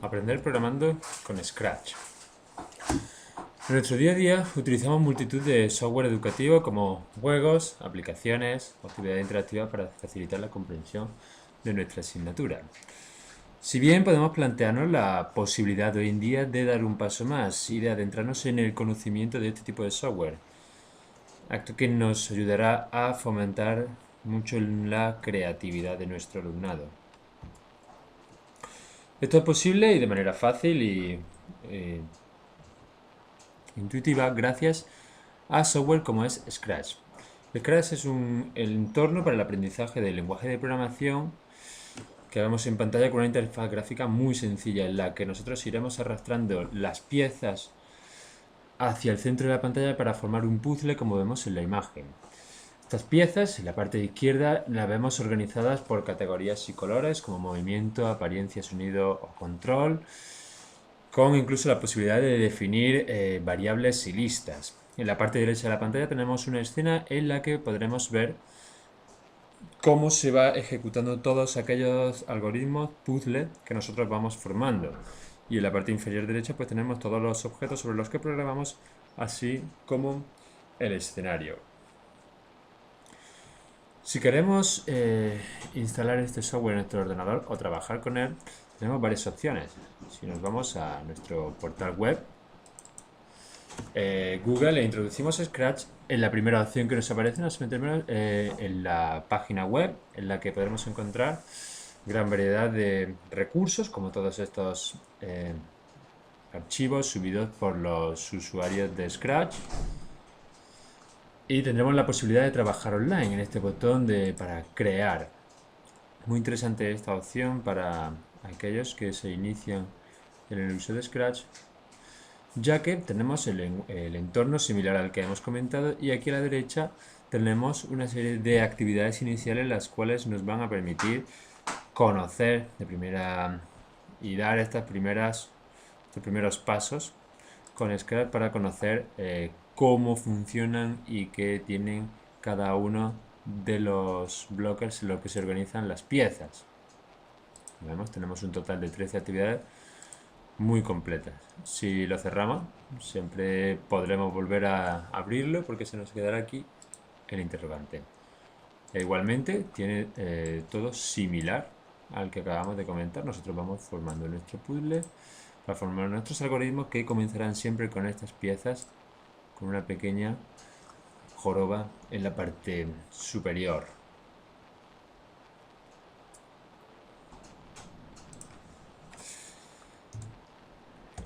Aprender programando con Scratch. En nuestro día a día utilizamos multitud de software educativo como juegos, aplicaciones o actividades interactivas para facilitar la comprensión de nuestra asignatura. Si bien podemos plantearnos la posibilidad hoy en día de dar un paso más y de adentrarnos en el conocimiento de este tipo de software, acto que nos ayudará a fomentar mucho la creatividad de nuestro alumnado. Esto es posible y de manera fácil y intuitiva gracias a software como es Scratch. Scratch es el entorno para el aprendizaje del lenguaje de programación que vemos en pantalla con una interfaz gráfica muy sencilla en la que nosotros iremos arrastrando las piezas hacia el centro de la pantalla para formar un puzzle como vemos en la imagen. Estas piezas, en la parte izquierda, las vemos organizadas por categorías y colores como movimiento, apariencia, sonido o control, con incluso la posibilidad de definir variables y listas. En la parte derecha de la pantalla tenemos una escena en la que podremos ver cómo se va ejecutando todos aquellos algoritmos, puzzles que nosotros vamos formando. Y en la parte inferior derecha pues tenemos todos los objetos sobre los que programamos, así como el escenario. Si queremos instalar este software en nuestro ordenador o trabajar con él, tenemos varias opciones. Si nos vamos a nuestro portal web, Google, e introducimos Scratch, en la primera opción que nos aparece nos metemos en la página web en la que podremos encontrar gran variedad de recursos como todos estos archivos subidos por los usuarios de Scratch, y tendremos la posibilidad de trabajar online en este botón para crear. Muy interesante esta opción para aquellos que se inician en el uso de Scratch, ya que tenemos el entorno similar al que hemos comentado, y aquí a la derecha tenemos una serie de actividades iniciales las cuales nos van a permitir conocer de primera y dar estos primeros pasos con Scratch para conocer cómo funcionan y qué tienen cada uno de los bloques en los que se organizan las piezas. Vemos, tenemos un total de 13 actividades muy completas. Si lo cerramos, siempre podremos volver a abrirlo porque se nos quedará aquí el interrogante. E igualmente tiene todo similar al que acabamos de comentar. Nosotros vamos formando nuestro puzzle para formar nuestros algoritmos, que comenzarán siempre con estas piezas con una pequeña joroba en la parte superior.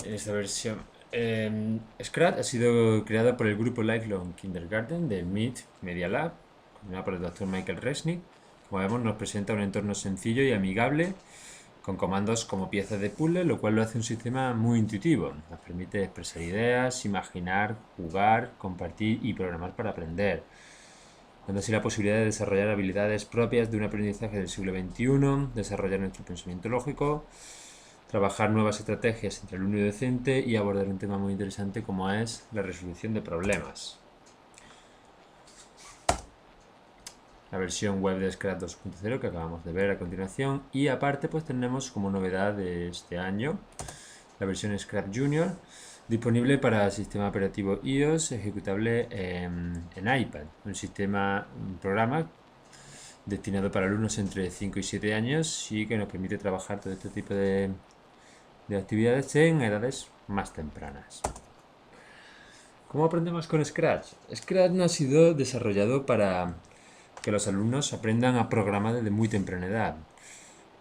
En esta versión, Scratch ha sido creado por el grupo Lifelong Kindergarten de MIT Media Lab, coordinado por el Dr. Michael Resnick. Como vemos, nos presenta un entorno sencillo y amigable, con comandos como piezas de puzzle, lo cual lo hace un sistema muy intuitivo. Nos permite expresar ideas, imaginar, jugar, compartir y programar para aprender, dando así la posibilidad de desarrollar habilidades propias de un aprendizaje del siglo XXI, desarrollar nuestro pensamiento lógico, trabajar nuevas estrategias entre alumno y docente y abordar un tema muy interesante como es la resolución de problemas. La versión web de Scratch 2.0 que acabamos de ver a continuación, y aparte pues tenemos como novedad de este año la versión Scratch Junior, disponible para el sistema operativo iOS, ejecutable en iPad, un programa destinado para alumnos entre 5 y 7 años y que nos permite trabajar todo este tipo de actividades en edades más tempranas. ¿Cómo aprendemos con Scratch? Scratch no ha sido desarrollado para que los alumnos aprendan a programar desde muy temprana edad.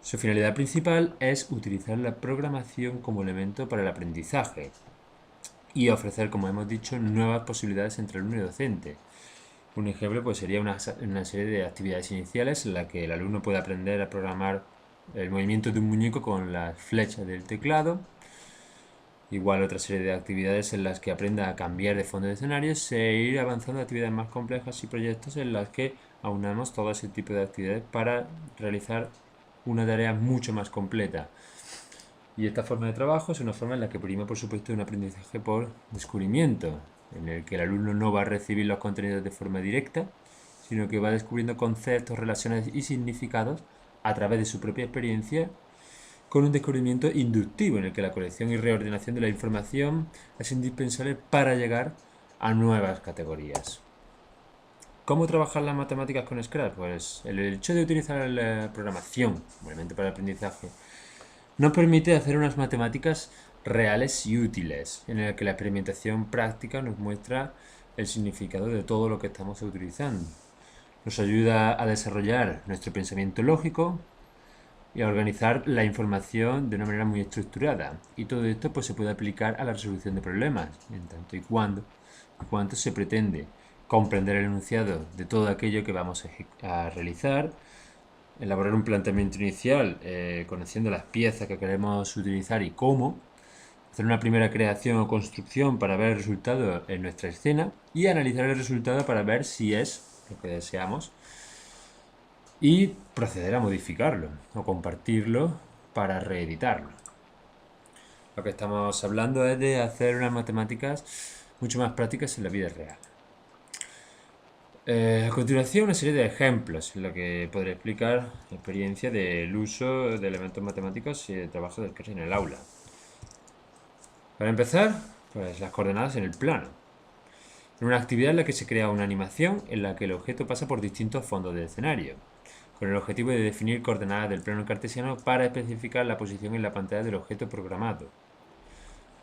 Su finalidad principal es utilizar la programación como elemento para el aprendizaje y ofrecer, como hemos dicho, nuevas posibilidades entre alumno y docente. Un ejemplo pues sería una serie de actividades iniciales en la que el alumno puede aprender a programar el movimiento de un muñeco con las flechas del teclado. Igual otra serie de actividades en las que aprenda a cambiar de fondo de escenarios e ir avanzando a actividades más complejas y proyectos en las que aunamos todo ese tipo de actividades para realizar una tarea mucho más completa. Y esta forma de trabajo es una forma en la que prima, por supuesto, un aprendizaje por descubrimiento, en el que el alumno no va a recibir los contenidos de forma directa, sino que va descubriendo conceptos, relaciones y significados a través de su propia experiencia con un descubrimiento inductivo en el que la colección y reordenación de la información es indispensable para llegar a nuevas categorías. ¿Cómo trabajar las matemáticas con Scratch? Pues el hecho de utilizar la programación, obviamente para el aprendizaje, nos permite hacer unas matemáticas reales y útiles, en el que la experimentación práctica nos muestra el significado de todo lo que estamos utilizando. Nos ayuda a desarrollar nuestro pensamiento lógico y a organizar la información de una manera muy estructurada. Y todo esto pues, se puede aplicar a la resolución de problemas, en tanto y cuanto se pretende comprender el enunciado de todo aquello que vamos a realizar, elaborar un planteamiento inicial conociendo las piezas que queremos utilizar y cómo, hacer una primera creación o construcción para ver el resultado en nuestra escena y analizar el resultado para ver si es lo que deseamos y proceder a modificarlo o compartirlo para reeditarlo. Lo que estamos hablando es de hacer unas matemáticas mucho más prácticas en la vida real. A continuación, una serie de ejemplos en los que podré explicar la experiencia del uso de elementos matemáticos y el trabajo del Scratch en el aula. Para empezar, pues las coordenadas en el plano. En una actividad en la que se crea una animación en la que el objeto pasa por distintos fondos del escenario, con el objetivo de definir coordenadas del plano cartesiano para especificar la posición en la pantalla del objeto programado.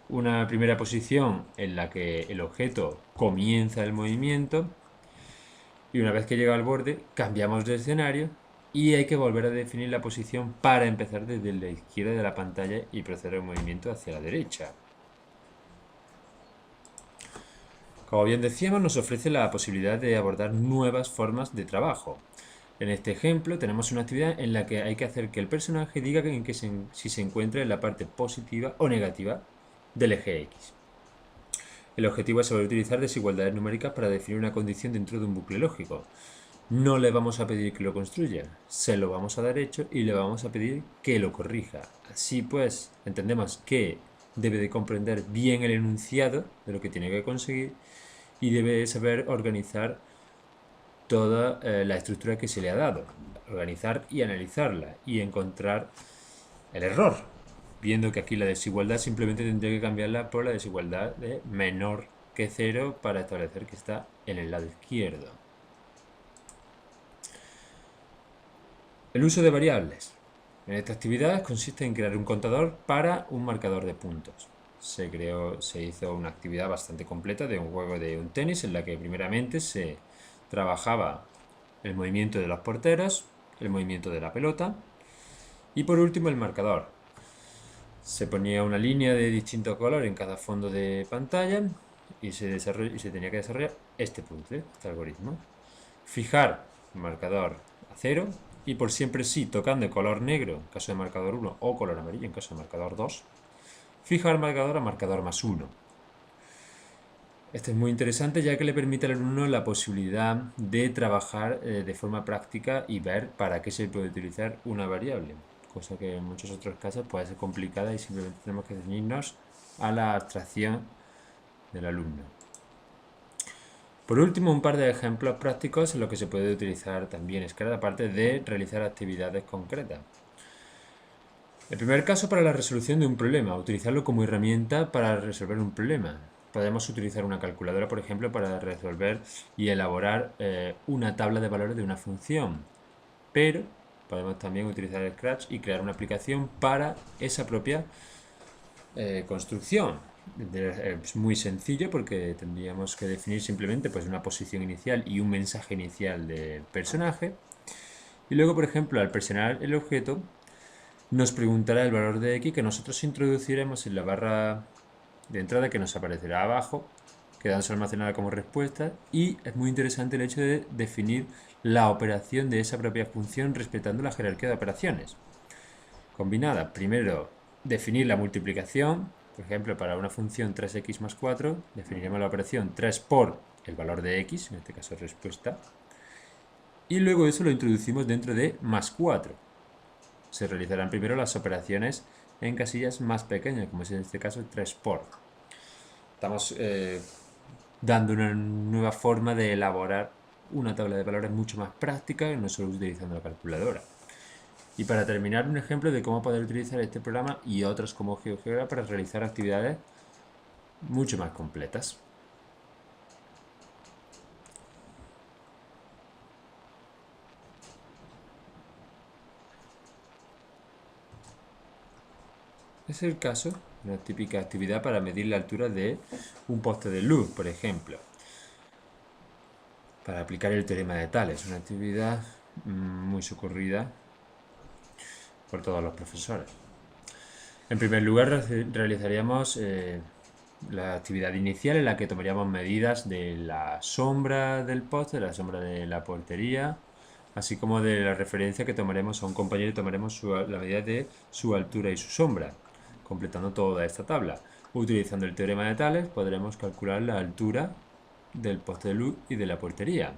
Una primera posición en la que el objeto comienza el movimiento y una vez que llega al borde cambiamos de escenario y hay que volver a definir la posición para empezar desde la izquierda de la pantalla y proceder al movimiento hacia la derecha. Como bien decíamos, nos ofrece la posibilidad de abordar nuevas formas de trabajo. En este ejemplo tenemos una actividad en la que hay que hacer que el personaje diga si se encuentra en la parte positiva o negativa del eje X. El objetivo es saber utilizar desigualdades numéricas para definir una condición dentro de un bucle lógico. No le vamos a pedir que lo construya, se lo vamos a dar hecho y le vamos a pedir que lo corrija. Así pues, entendemos que debe de comprender bien el enunciado de lo que tiene que conseguir y debe saber organizar toda la estructura que se le ha dado, organizar y analizarla y encontrar el error, viendo que aquí la desigualdad simplemente tendría que cambiarla por la desigualdad de menor que 0 para establecer que está en el lado izquierdo. El uso de variables. En esta actividad consiste en crear un contador para un marcador de puntos. Se hizo una actividad bastante completa de un juego de un tenis en la que primeramente se trabajaba el movimiento de los porteros, el movimiento de la pelota y por último el marcador. Se ponía una línea de distinto color en cada fondo de pantalla y se tenía que desarrollar este puzzle, este algoritmo. Fijar el marcador a 0 y por siempre sí, tocando el color negro en caso de marcador 1 o color amarillo en caso de marcador 2, fijar el marcador a marcador más 1. Esto es muy interesante ya que le permite al alumno la posibilidad de trabajar de forma práctica y ver para qué se puede utilizar una variable, cosa que en muchos otros casos puede ser complicada y simplemente tenemos que ceñirnos a la abstracción del alumno. Por último, un par de ejemplos prácticos en los que se puede utilizar también Scratch, aparte de realizar actividades concretas. El primer caso para la resolución de un problema, utilizarlo como herramienta para resolver un problema. Podemos utilizar una calculadora, por ejemplo, para resolver y elaborar una tabla de valores de una función. Pero podemos también utilizar el Scratch y crear una aplicación para esa propia construcción. Es muy sencillo porque tendríamos que definir simplemente pues, una posición inicial y un mensaje inicial del personaje. Y luego, por ejemplo, al presionar el objeto, nos preguntará el valor de X que nosotros introduciremos en la barra de entrada que nos aparecerá abajo, quedándose almacenada como respuesta. Y es muy interesante el hecho de definir la operación de esa propia función respetando la jerarquía de operaciones combinada. Primero, definir la multiplicación. Por ejemplo, para una función 3x más 4, definiremos la operación 3 por el valor de x, en este caso respuesta, y luego eso lo introducimos dentro de más 4. Se realizarán primero las operaciones en casillas más pequeñas, como es en este caso 3 por. Estamos dando una nueva forma de elaborar una tabla de valores mucho más práctica, no solo utilizando la calculadora. Y para terminar, un ejemplo de cómo poder utilizar este programa y otros como GeoGebra para realizar actividades mucho más completas. Es el caso de una típica actividad para medir la altura de un poste de luz, por ejemplo. Para aplicar el teorema de Tales, una actividad muy socorrida por todos los profesores. En primer lugar, realizaríamos la actividad inicial en la que tomaríamos medidas de la sombra del poste, de la sombra de la portería, así como de la referencia que tomaremos a un compañero y tomaremos la medida de su altura y su sombra, completando toda esta tabla. Utilizando el teorema de Tales podremos calcular la altura del poste de luz y de la portería.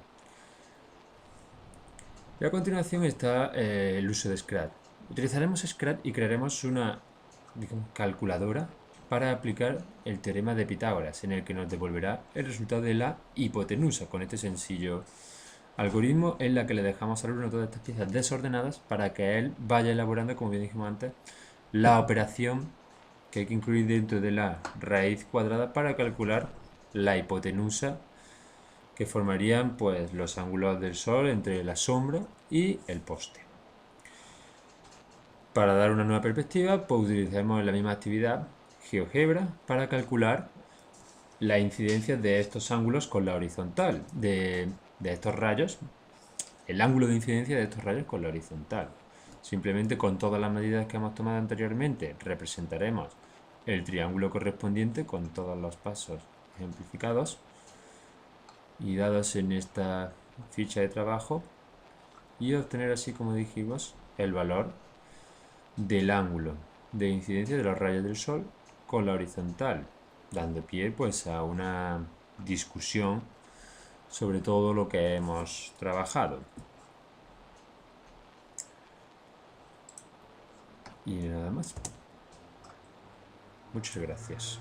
Y a continuación está el uso de Scratch. Utilizaremos Scratch y crearemos una calculadora para aplicar el teorema de Pitágoras, en el que nos devolverá el resultado de la hipotenusa con este sencillo algoritmo en la que le dejamos al alumno todas estas piezas desordenadas para que él vaya elaborando, como bien dijimos antes, la operación que hay que incluir dentro de la raíz cuadrada para calcular la hipotenusa que formarían pues los ángulos del Sol entre la sombra y el poste. Para dar una nueva perspectiva, pues utilizaremos la misma actividad GeoGebra para calcular la incidencia de estos ángulos con la horizontal, de estos rayos, el ángulo de incidencia de estos rayos con la horizontal. Simplemente con todas las medidas que hemos tomado anteriormente representaremos el triángulo correspondiente con todos los pasos ejemplificados y dados en esta ficha de trabajo y obtener así, como dijimos, el valor del ángulo de incidencia de los rayos del Sol con la horizontal, dando pie pues a una discusión sobre todo lo que hemos trabajado. Y nada más. Muchas gracias.